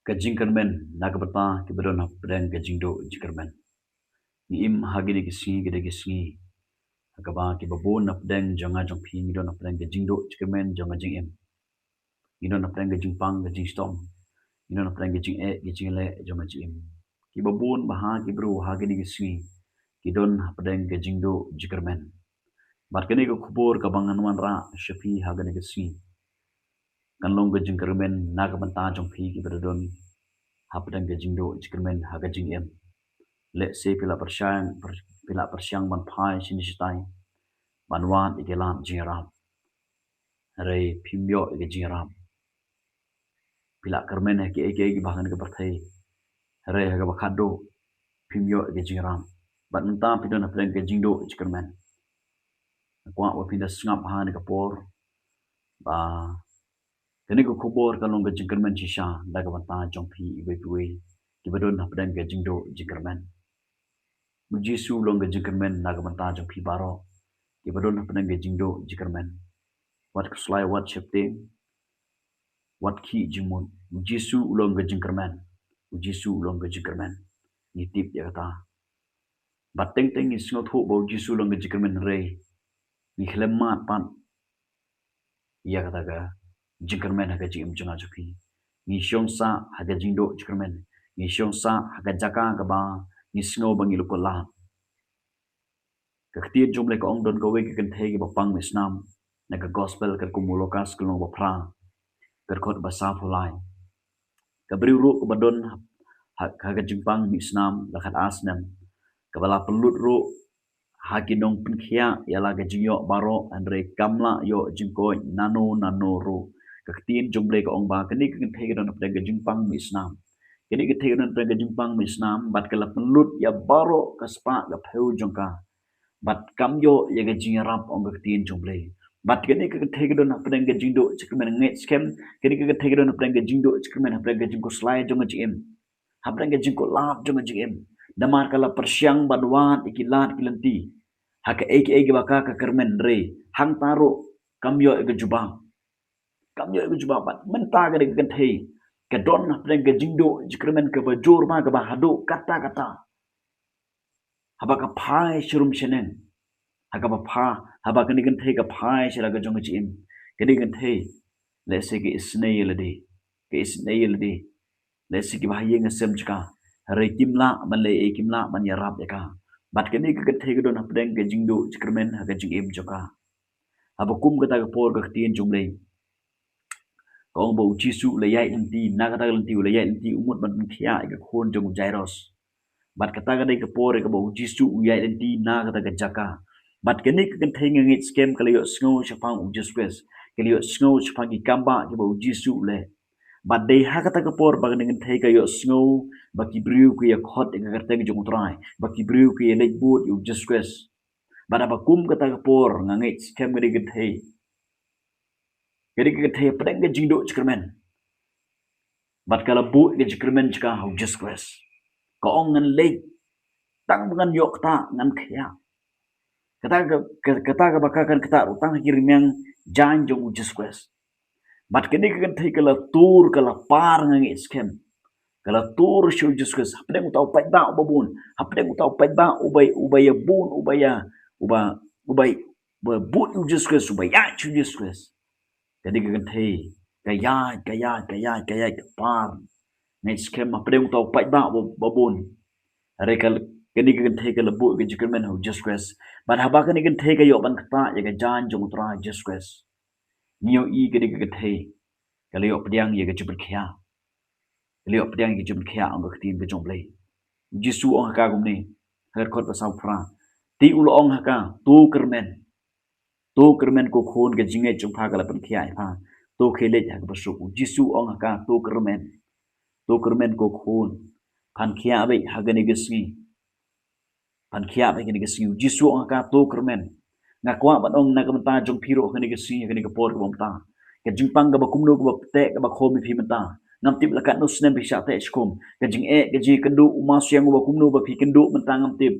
Kajing kermen nagabata kibadon hapdang kajing do jikermen ni im hagini kisi gede kisi agaba kibabon hapdang jonga jong pi ni don hapdang kajing do jikermen jonga jing im ni don hapdang kajing pang kajing storm ni don hapdang kajing kajing le jonga jing im kibabon baha kibru hagini kisi kidon hapdang kajing do jikermen barkani ko kubur kabangan wan ra shafi hagani kisi kanlong kajing kermen nagabata jong pi kibadon hapdang kajing do jikermen hagajing im let say pila persyang ban pai sini sitai banwan ikelam jingram rei pimyo ike jingram pila kermen eke bahan ke berthai rei haga bakado pimyo ike jingram bat mentam pidon hapdang ke jingdo jikermen kwa wapinda sngap han ke por ba kini ko kubur kalong ke jikermen sisa daga banta jongpi ibe kibadon hapdang ke jingdo jikermen Mujisu long jikermen nagamanta jong pi baro kibadon hapdang ke jingdo jikermen wat kuslai wat shifting wat ki jimun mujisu long jikermen mujisu long jikermen ni tip ya kata bateng teng is ngot ho bo jisu long jikermen re ni khlemat pan ya kata ga jikermen haga jim jonga jopi ni shongsa haga jingdo jikermen ni shongsa haga jaka ga ba ni sngo bangi lukola kaktir jumle ko ong don ko we kan thegi ba pang misnam na ka gospel ka kumulokas ko ba pra ka khot ba sa phulai ka briu ru ko badon ha ka jimpang misnam la khat asnam ka bala pelut ru ha ki dong pinkhia ya la ga jingyo baro andre kamla yo jingko nano ru kaktir jumle ko ong ba kani kan thegi don pa ga jimpang misnam kini ka thegi don pa ga jimpang misnam bat ka la pelut ya baro ka spa ga pheu jongka bat kamyo ya ga jingrap ong ga tin jumble bat kini ka thegi don hapdang ga jingdo chikmen nge scam kini ka thegi don hapdang ga jingdo chikmen hapdang ga jingko slide jong jim hapdang ga jingko lap jong jim damar kala persyang banwan ikilat kilanti haka eki baka ka kermen re hang taro kamyo ga jubang bat menta ga ga thei ka don hapdang ga jingdo chikmen ka bajur ma ga hado kata habaka pai shurum shenen hagaba pha haba kani kan thei ka phai shira ga jong jim kani kan thei let's say ke snail de let's say ke bahye ngasem chka re kimla man le e kimla man ya rap ka bat kani ka thei ga don hapdang ga jingdo jikermen haga jing im joka haba kum ka ta ga por ga tien jumle kong bo jisu le yai inti na ka ta lanti le yai inti umut ban khia ga khon jong jairos bat kata ga dai ka por ga bo jisu yai inti na ka ta ga jaka bat kini kan thei ngit scam kaliyo sngo chapang Jesus Christ kaliyo sngo chapang ki kamba ki bo jisu le bat dei hakata ka por bag dengan thei kayo sngo baki briu ki ya khot ga karte ki jong trai baki briu ki le boot yu Jesus Christ bat aba kum kata ka por ngit scam ga dei thei ka thei pedang ga jingdo chikermen bat kala bu ga chikermen chika hu Jesus Christ ko ong ngan le tang ngan yok ta ngan khya kata ka bakakan kata utang kirimyang jan jong Jesus Christ bat kini kan thei kala tur kala par ngangi scam kala tur shu Jesus Christ hapdeng utau pai ba babun hapdeng utau pai ba ubay bun ubay but Jesus Christ ubay ya Jesus Christ kini kan thei kaya par ngai scam hapdeng utau pai ba babun rekal kini kan thei kala bu ke jikermen hu Jesus Christ ban haba kini kan thei kayo ban kata ya ga jan jong tra Jesus Christ niyo i kini kan thei kalayo pediang ya ga jubel khia kalayo pediang ya jubel khia ang ga tin ga jong blai jisu ong haka gumni har khot pasau fra ti ulo ong haka tu kermen ko khon ga jinge chung pha kala pen khia ha to khele ja ga basu jisu ong haka tu kermen ko khon pan khia be hagani gesi pan khia be gani gesi jisu ong haka tu kermen ngakwa ban ong na kamta jong phiro gani gesi gani ka por ko mta ka jingpang ga bakumno ko te ga bakhomi phi mata ngam tip lakat no snem bi sha te skum ka jing e ga ji kendu uma siang ba kumno ba phi kendu mata ngam tip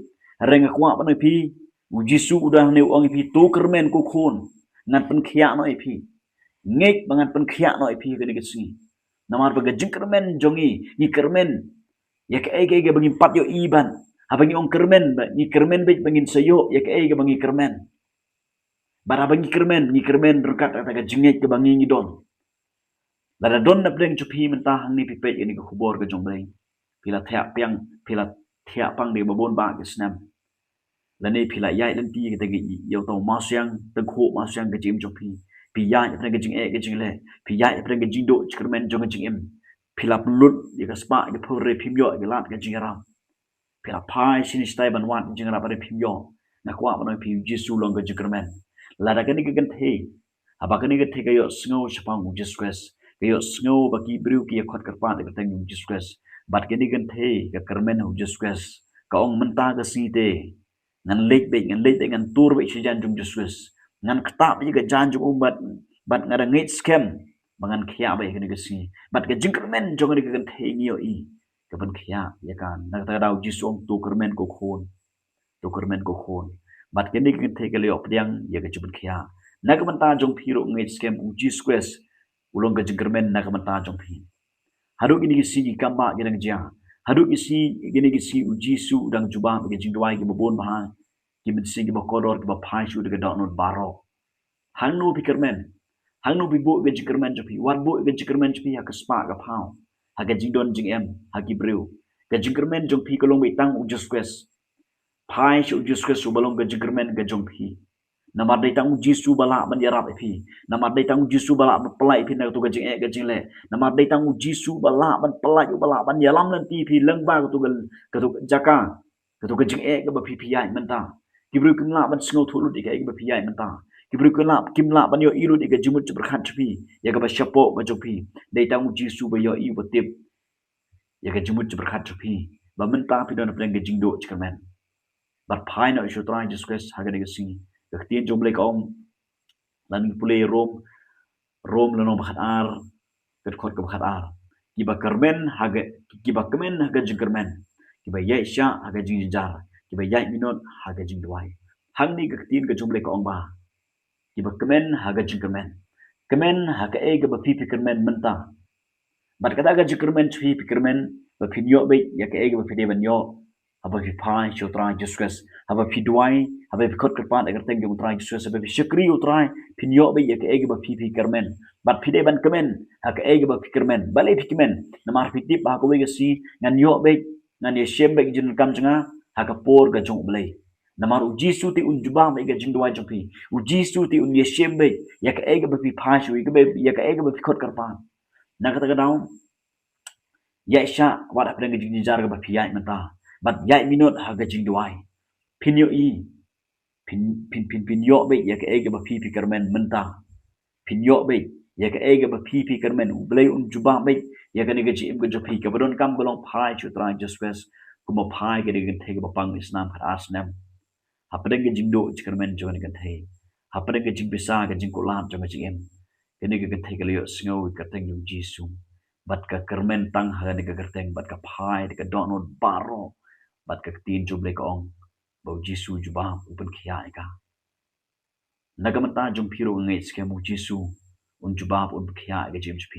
reng akwa ban phi u jisu udah ne ong phi tu kermen ko khon ngan pen khia no phi ngek bangan pen khia no phi gani gesi Namar baga jingkermen jongi ni kermen ya ke ege bangin pat yo iban abangi ong kermen ni kermen bet bangin sayo ya ke ege bangi kermen bara bangi kermen rekat ataga jingek ke bangi ngidon lara don na breng chupi mentah hang ni pipet ini ke kubor ke jombleng pila thiak pang de babon ba ke snam lani pila yai lan ti ke tagi yo to masyang tengkho masyang ke jim chupi pi yai apreng ke jing e ke jing le pi yai apreng ke jing do kermen jong ke jing em pila pelut ya ke spa ke pore pimyo ke lat ke jing ram pila pai sini stai ban wan jing ram pada pimyo na kwa ban pi jisu long ke jing kermen lara ke ni ke genthe apa ke ni ke the ke yo sngo chapang Jesus Christ kayo snow bagi beriu kia khot kerpan ke teng Jesus Christ bat ke ni gan the ke kermen hu Jesus Christ ka ong menta ke si te ngan lek be ngan tur be si jan jung Jesus Christ ngan kta be ke jan jung bat ngara ngit scam bangan khia be ke ni ke si bat ke jing kermen jong ni ke gan the ni yo I ke ban khia ya kan na ta dau Jesus ong tu kermen ko khon bat ke ni ke the ke le op diang ya ke chubun khia na ke menta jong phiro ngit scam hu Jesus Christ ulong ke jengkermen na kamanta jong phi haduk ini gisi kamba gedang jia haduk isi gini gisi ujisu dang juba ke jingdwai ke babon baha ki mensing ke bakodor ke bapai shu de donot baro hangnu pikermen hangnu bibo ke jengkermen jopi wat bo ke jengkermen jopi ha ke spa ke phau ha ke jingdon jing em ha ki breu ke jengkermen jong phi ke long tang ujus kwes pai shu ujus kwes su balong ke jengkermen ke jong phi namar dai tang jisu bala ban yarap epi namar dai tang jisu bala ban pelai epi na tu gajing gajing le namar dai tang jisu bala ban pelai bala ban yalam lan ti pi leng ba tu jaka tu gajing ke ba pi pi ai menta kibru kimla ban sngo thulu di ke ba pi ai menta kibru kimla ban yo iru di ke jimut berkhat pi ya ke ba shapo ba jopi dai tang jisu ba yo I ba tip ya ke jimut berkhat pi ba menta pi don pleng gajing do chikamen but pai na isu try Jesus Christ ha ke sing Kekhtian jomble kaum lan pule rom lano bakhat ar khot ke bakhat ar kiba kermen haga kiba kemen haga jingkermen kiba yai sha haga jingjar kiba yai minot haga jingdwai hangni kekhtian ke jomble kaum ba kiba kemen haga jingkermen kemen haga e ke ba pi kermen menta bat kata haga jingkermen pi kermen ba pinyo be ya ke e ke ba pide ban yo haba fi pai shotra Jesus haba fi duai haba fi khot kerpan agar teng jong trai Jesus haba fi shakri utrai pinyo be ya ke ege ba fi kermen bat fi de ban kemen ha ke ege ba fi kermen bale fi kemen namar fi tip ba ko be si ngan yo be ngan ye shem be jin kam janga ha ka por ga jong blai namar u jisu ti un juba be ga jing duai jong pi u jisu ti un ye shem be ya ke ege ba fi pai shu ke be ya ke ege ba fi khot kerpan na kata ka daun ya sha wat apre ga jing jar ga ba fi ya menta but yai minot haga jing duai pinyo I pinyo be ya ke ege ba pi kermen menta pinyo be ya ke ege ba pi kermen blai juba be ya ke nege jim ke jopi ke badon kam golong pai chutra Jesus kuma pai ke nege thege ba pang islam khat asnam hapre ke jing do kermen jo nege the hapre ke jing bisa ke jing kolam jo nege em ke nege ke thege le sngo ke teng yung jisu bat ka kermen tang haga nege kerteng bat ka pai ke donot baro bat ka tin jumble ka ong bau jisu juba upen khia eka nagamata jum phiro ngai ske mu jisu un juba un khia ega james p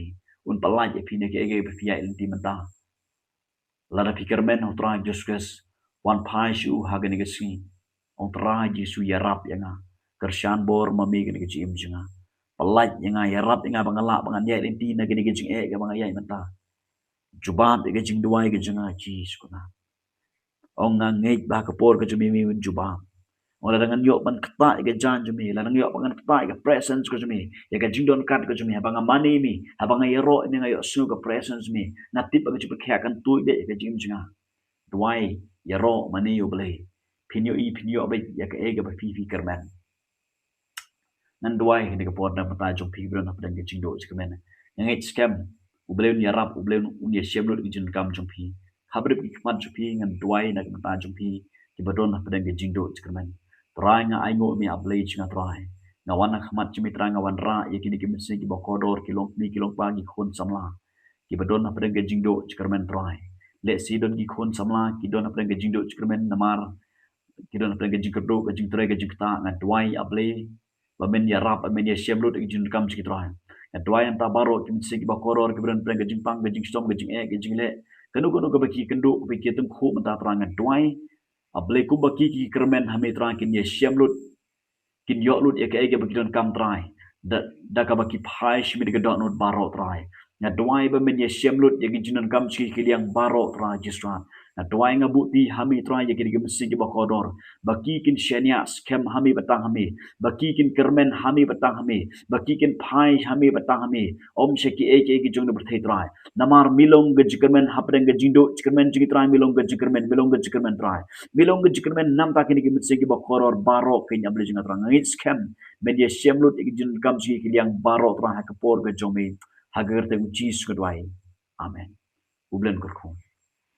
un palai e pine ke ege pe fia inti mata lara pikermen utra Jesus wan pai shu hagen ke si utra jisu yarap yanga kershan bor mami ke jim jinga palai yanga yarap yanga bangala bangan ya inti na ke jing ega bangaya mata juba ega jing duai ke jinga jisu na ong ngait ba ka por ka jumi mi juba ora dengan yo ban kata ke jan jumi la nang yo ban kata ke presence ko jumi ya ka jingdon kat ko jumi abang mani mi abang yero ni ngayo su ka presence mi na tip ka jupa kya kan tu de ke jim jinga duai yero mani yo ble pinyo be ya ka ega ba fi kerman nan duai ni ka por na pata jum pi bro na pdan ke jingdo jikmen ngai scam ubleun yarap ubleun unia shemlo ke jin kam jum pi habre ki kmat jupi ngan duai na kata jumpi ki badon na pedang ke jingdo jkerman trai nga aingo mi ablay chinga trai nga wana khamat chimi trai nga wanra ye kini ki misi ki bokodor ki long pa ki khon samla ki badon na pedang ke jingdo jkerman trai le si don ki khon samla ki don na pedang ke jingdo jkerman namar ki don na pedang ke jingdo ke jing trai ke jingta nga duai ablay bamen ya rap bamen ya shemlo ke jing kam chi trai dua yang tabaro kim sigi ba koror ke bran ke jingpang ke jingstom ke jing ke jingle kanu ke baki kendo ke baki tum khu mata terang duai able ku baki ki kermen hame terang kin ye syamlut kin yok lut eke baki don kam trai da ka baki phai shmi de dot not baro trai na duai ba men ye syamlut ye jinon kam chi kiliang baro trai jisra na duai nga bukti hami trai ye ki mesti ba kodor baki kin shenia scam hami batang hami baki kin kermen hami batang hami baki kin phai hami batang hami om sheki eke jong berthai trai namar milong ge jikermen hapreng ge jindo jikermen jigi trai milong ge jikermen trai milong ge jikermen nam ta kini ki mesti ba koror baro kin able jinga trang ngit scam media syamlut ik jin kam chi kiliang baro trang ha kapor ge jomi hagar te jis kedwai amen ublen kurkhum